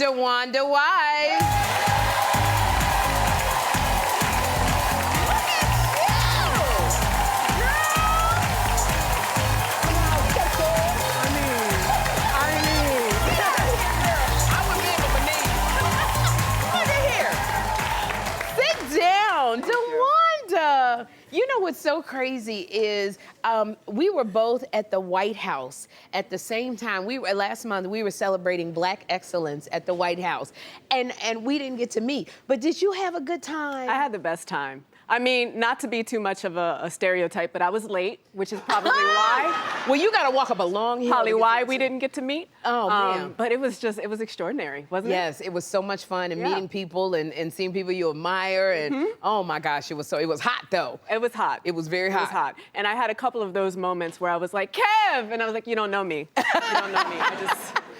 DeWanda Wise. DeWanda, you know what's so crazy is we were both at the White House at the same time. Last month we were celebrating Black excellence at the White House, and we didn't get to meet. But did you have a good time? I had the best time. I mean, not to be too much of a stereotype, but I was late, which is probably why. Well, you got to walk up a long hill. Probably why we didn't get to meet. Oh, man. But it was extraordinary, wasn't it? Yes, it was so much fun, and meeting people and seeing people you admire, and oh my gosh, it was hot though. It was hot. It was very hot. It was hot. And I had a couple of those moments where I was like, Kev! And I was like, you don't know me. You don't know me.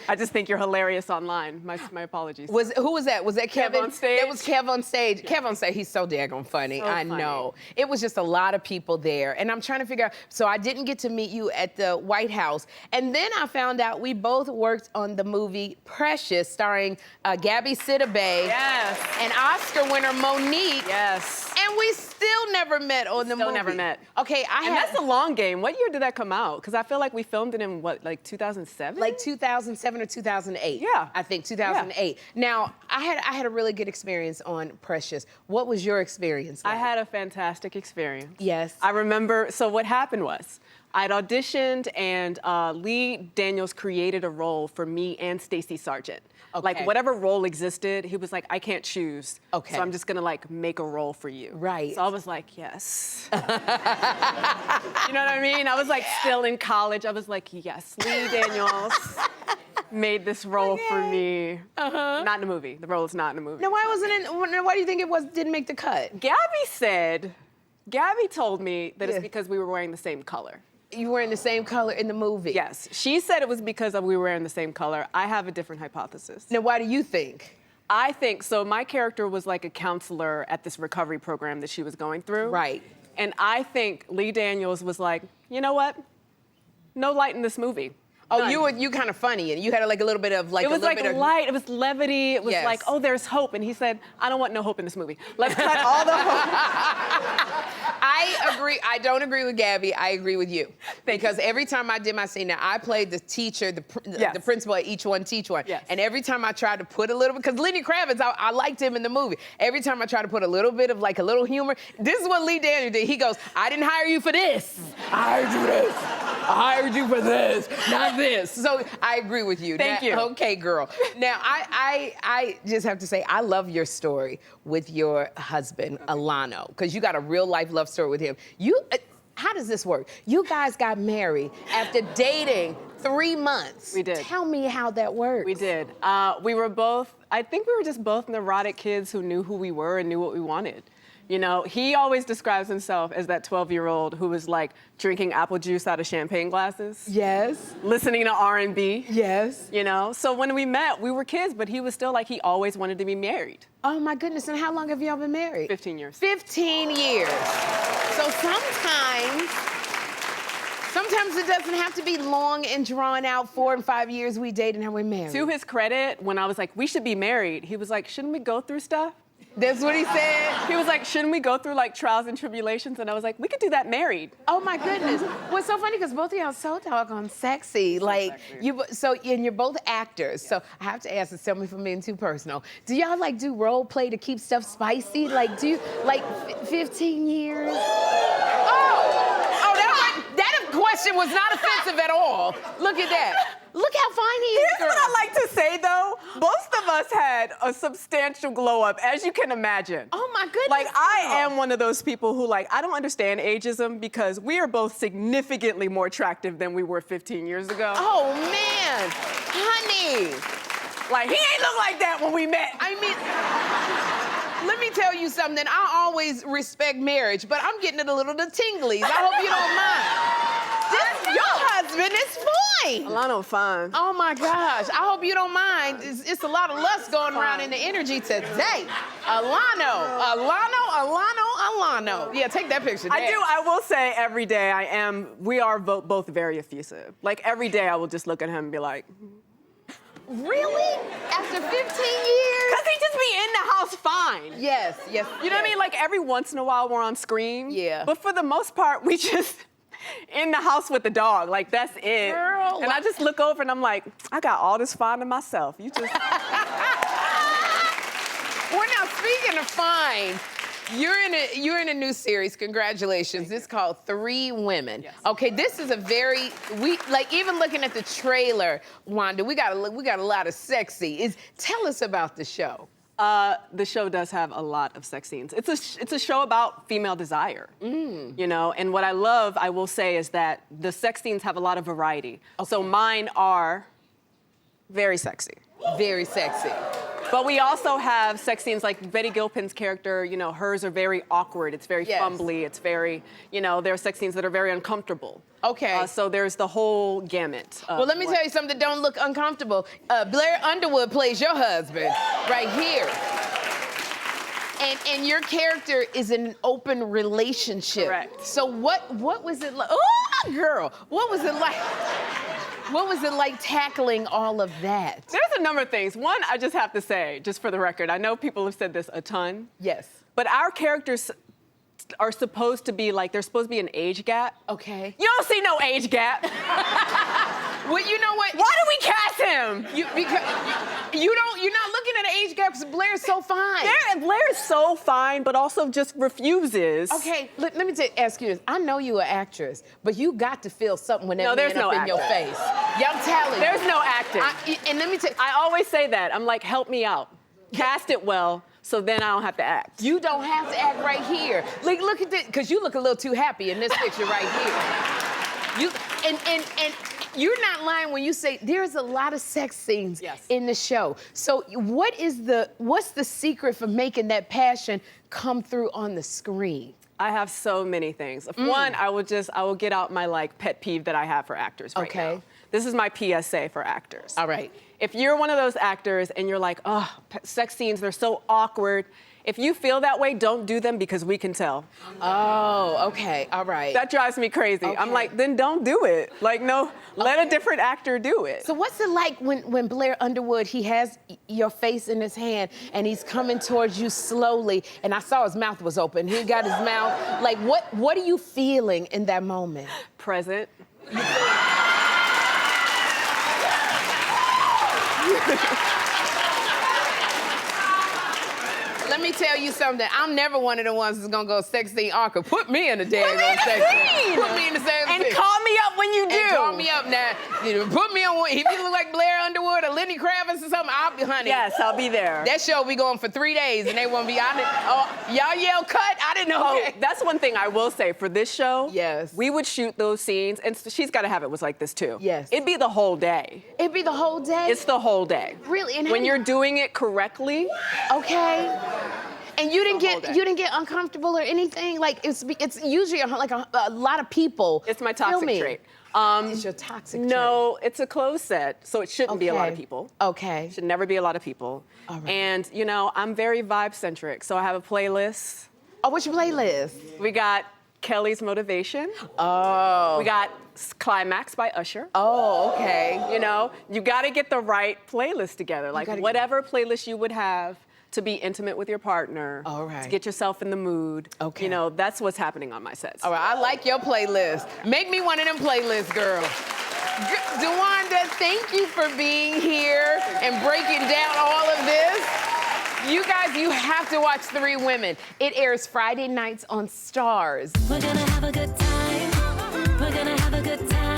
I just think you're hilarious online. My apologies. Who was that? Was that Kevin? Kev on stage? That was Kev on stage. Yeah. Kev on stage, he's so daggone funny. I know. It was just a lot of people there. And I'm trying to figure out, so I didn't get to meet you at the White House. And then I found out we both worked on the movie Precious, starring Gabby Sidibe. Yes. And Oscar winner Monique. Yes. And we still never met on the movie. Still never met. Okay, And that's a long game. What year did that come out? Because I feel like we filmed it in, what, like 2007? Like 2007 or 2008. Yeah. I think 2008. Yeah. Now, I had a really good experience on Precious. What was your experience like? I had a fantastic experience. Yes. I remember, so what happened was, I'd auditioned and Lee Daniels created a role for me and Stacey Sargent. Okay. Like whatever role existed, he was like, I can't choose. Okay. So I'm just gonna like make a role for you. Right. So I was like, yes. You know what I mean? I was like still in college. I was like, yes, Lee Daniels made this role for me. Not in the movie. The role is not in the movie. Now, why do you think it didn't make the cut? Gabby told me that it's because we were wearing the same color. You were in the same color in the movie? Yes. She said it was because we were wearing the same color. I have a different hypothesis. Now, why do you think? I think, so my character was like a counselor at this recovery program that she was going through. Right. And I think Lee Daniels was like, you know what? No light in this movie. Oh, None. you kind of funny, and you had like a little bit of like. It was like light. It was levity. It was like, oh, there's hope. And he said, I don't want no hope in this movie. Let's cut all the hope. I agree. I don't agree with Gabby. I agree with you. Because every time I did my scene, now I played the teacher, the principal at Each One Teach One. Yes. And every time I tried to put a little bit, because Lenny Kravitz, I liked him in the movie. Every time I tried to put a little bit of like a little humor, this is what Lee Daniels did. He goes, I didn't hire you for this. I hired you this. I hired you for this, not this. So I agree with you. Thank you. Okay, girl. Now, I just have to say, I love your story with your husband, Alano, because you got a real life love story with him. How does this work? You guys got married after dating 3 months. We did. Tell me how that works. We did. We were both, I think we were just both neurotic kids who knew who we were and knew what we wanted. You know, he always describes himself as that 12-year-old who was like drinking apple juice out of champagne glasses. Yes. Listening to R&B. Yes. You know, so when we met, we were kids, but he was still like, he always wanted to be married. Oh my goodness, and how long have y'all been married? 15 years. 15 years. So sometimes it doesn't have to be long and drawn out. 4 and 5 years we dated and now we're married. To his credit, when I was like, we should be married, he was like, shouldn't we go through stuff? That's what he said? He was like, shouldn't we go through like trials and tribulations? And I was like, we could do that married. Oh my goodness. Well, it's so funny because both of y'all so doggone sexy. And you're both actors. Yeah. So I have to ask this, tell me if I'm being too personal. Do y'all like do role play to keep stuff spicy? Like do you, like 15 years? That question was not offensive at all. Look at that. Look how fine he is. Here's what I like to say, though. Most of us had a substantial glow up, as you can imagine. Oh, my goodness. Like, I am one of those people who, like, I don't understand ageism because we are both significantly more attractive than we were 15 years ago. Oh, man. Honey. Like, he ain't look like that when we met. I mean, let me tell you something. I always respect marriage, but I'm getting a little the tinglies. I hope you don't mind. Your husband is fine. Alano fine. Oh my gosh, I hope you don't mind. It's a lot of lust going around in the energy today. Alano. Yeah, take that picture. I will say every day we are both very effusive. Like every day I will just look at him and be like, Really? After 15 years? Because he just be in the house fine. Yes, yes. You know what I mean? Like every once in a while we're on screen. Yeah. But for the most part, we just in the house with the dog. Like that's it. Girl, and I just look over and I'm like, I got all this fine to myself. You just. Well, now speaking of fine, you're in a new series. Congratulations. It's called 3 Women. Yes. Okay, this is a very even looking at the trailer, Wanda, we got a lot of sex scenes. Tell us about the show. The show does have a lot of sex scenes. It's a show about female desire, you know. And what I love, I will say, is that the sex scenes have a lot of variety. Okay. So mine are very sexy. Very sexy. But we also have sex scenes like Betty Gilpin's character, you know, hers are very awkward. It's very fumbly. It's very, you know, there are sex scenes that are very uncomfortable. Okay. So there's the whole gamut. Well, let me tell you something that don't look uncomfortable. Blair Underwood plays your husband right here. And your character is in an open relationship. Correct. So what was it like? Oh, girl, what was it like? What was it like tackling all of that? There's a number of things. One, I just have to say, just for the record, I know people have said this a ton. Yes. But our characters are supposed to be like, there's supposed to be an age gap. Okay. You don't see no age gap. Well, you know what? Why do we cast him? You're not looking at an age gap because Blair's so fine. Blair is so fine, but also just refuses. Okay, let me ask you this. I know you're an actress, but you got to feel something when that man up in your face. Yeah, I'm telling you. There's no acting. And let me tell you. I always say that. I'm like, help me out. Cast it well, so then I don't have to act. You don't have to act right here. Like, look at this, because you look a little too happy in this picture right here. And you're not lying when you say there's a lot of sex scenes in the show. So what's the secret for making that passion come through on the screen? I have so many things. One, I will get out my like pet peeve that I have for actors right now. This is my PSA for actors. All right. If you're one of those actors and you're like, oh, sex scenes, they're so awkward. If you feel that way, don't do them because we can tell. Oh, okay, all right. That drives me crazy. Okay. I'm like, then don't do it. Like, no, let a different actor do it. So what's it like when Blair Underwood, he has your face in his hand and he's coming towards you slowly, and I saw his mouth was open. He got his mouth, like what are you feeling in that moment? Present. Let me tell you something. I'm never one of the ones that's gonna go sex scene awkward. Put me in the daggone sex scene. Put me in the sex scene. And call me up when you do. And call me up now. Put me on one. If you look like Blair Underwood or Lenny Kravitz or something, I'll be, honey. Yes, I'll be there. That show will be going for 3 days and they won't be on it. Oh, y'all yell cut? I didn't know. Oh, that's one thing I will say for this show. Yes. We would shoot those scenes, and she's got to have it was like this too. Yes. It'd be the whole day. It'd be the whole day? It's the whole day. Really? And when you're doing it correctly. Okay. And you didn't get uncomfortable or anything? Like it's usually like a lot of people. It's my toxic trait. It's your toxic trait. No, it's a closed set, so it shouldn't be a lot of people. Okay. It should never be a lot of people. All right. And you know, I'm very vibe-centric, so I have a playlist. Oh, what's your playlist? We got Kelly's Motivation. Oh. We got Climax by Usher. Oh, okay. You know, you gotta get the right playlist together. Like whatever playlist you would have to be intimate with your partner. All right. To get yourself in the mood. Okay. You know, that's what's happening on my sets. All right, I like your playlist. Make me one of them playlists, girl. DeWanda, thank you for being here and breaking down all of this. You guys, you have to watch 3 Women. It airs Friday nights on Starz. We're gonna have a good time. We're gonna have a good time.